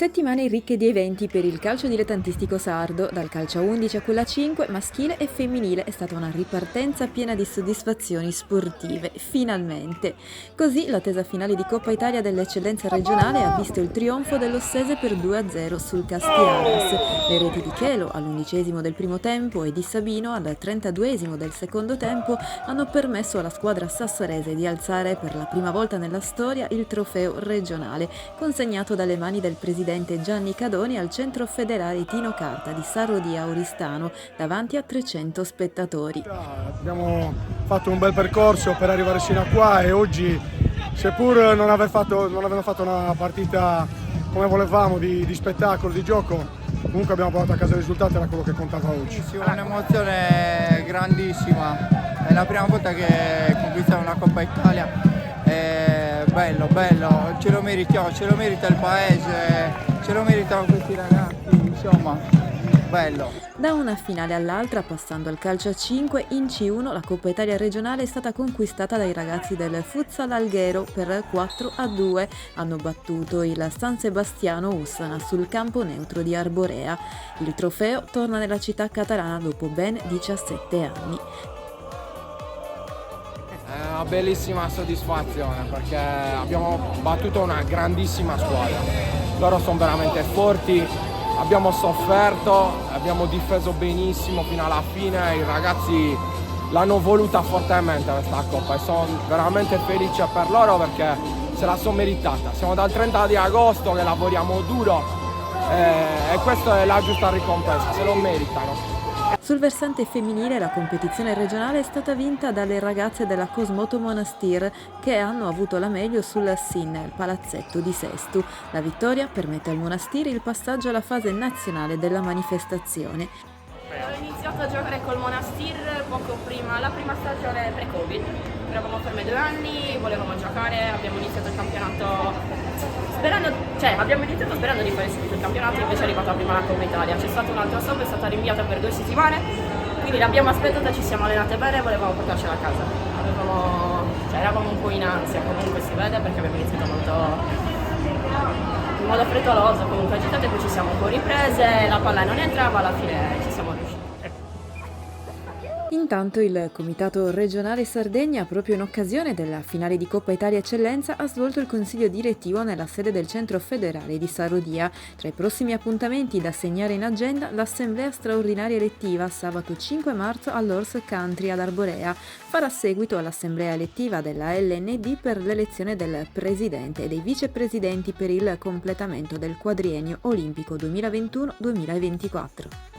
Settimane ricche di eventi per il calcio dilettantistico sardo, dal calcio a 11 a quello a 5, maschile e femminile è stata una ripartenza piena di soddisfazioni sportive, finalmente. Così l'attesa finale di Coppa Italia dell'eccellenza regionale ha visto il trionfo dell'Ossese per 2-0 sul Castianes. Le reti di Chelo all'11° del primo tempo e di Sabino al 32° del secondo tempo hanno permesso alla squadra sassarese di alzare per la prima volta nella storia il trofeo regionale, consegnato dalle mani del presidente Gianni Cadoni al centro federale Tino Carta di Sarro di Auristano, davanti a 300 spettatori. Abbiamo fatto un bel percorso per arrivare sino a qua e oggi, seppur non avendo fatto una partita come volevamo di spettacolo, di gioco, comunque abbiamo portato a casa il risultato, era quello che contava oggi. Sì, un'emozione grandissima, è la prima volta che conquistiamo una Coppa Italia. Bello, ce lo merita il paese, ce lo meritano questi ragazzi, insomma, bello. Da una finale all'altra, passando al calcio a 5, in C1 la Coppa Italia regionale è stata conquistata dai ragazzi del Futsal Alghero per 4-2. Hanno battuto il San Sebastiano Ussana sul campo neutro di Arborea. Il trofeo torna nella città catalana dopo ben 17 anni. È una bellissima soddisfazione perché abbiamo battuto una grandissima squadra. Loro sono veramente forti, abbiamo sofferto, abbiamo difeso benissimo fino alla fine, i ragazzi l'hanno voluta fortemente questa Coppa e sono veramente felice per loro perché se la sono meritata. Siamo dal 30 di agosto che lavoriamo duro e questa è la giusta ricompensa, se lo meritano. Sul versante femminile la competizione regionale è stata vinta dalle ragazze della Cosmoto Monastir che hanno avuto la meglio sul SIN, il palazzetto di Sestu. La vittoria permette al Monastir il passaggio alla fase nazionale della manifestazione. Ho iniziato a giocare col Monastir poco prima, la prima stagione pre-Covid. Eravamo ferme 2 anni, volevamo giocare, abbiamo iniziato il campionato abbiamo iniziato sperando di fare subito il campionato, invece è arrivata prima la Coppa Italia. C'è stato un altro stop, è stata rinviata per 2 settimane, quindi l'abbiamo aspettata, ci siamo allenate bene e volevamo portarcela a casa. Eravamo un po' in ansia, comunque si vede perché abbiamo iniziato in modo frettoloso, comunque agitate, poi ci siamo un po' riprese, la palla non entrava, alla fine ci siamo riusciti. Intanto il Comitato regionale Sardegna, proprio in occasione della finale di Coppa Italia Eccellenza, ha svolto il consiglio direttivo nella sede del centro federale di Sarrodia. Tra i prossimi appuntamenti da segnare in agenda, l'assemblea straordinaria elettiva sabato 5 marzo all'Horse Country ad Arborea. Farà seguito all'assemblea elettiva della LND per l'elezione del presidente e dei vicepresidenti per il completamento del quadriennio olimpico 2021-2024.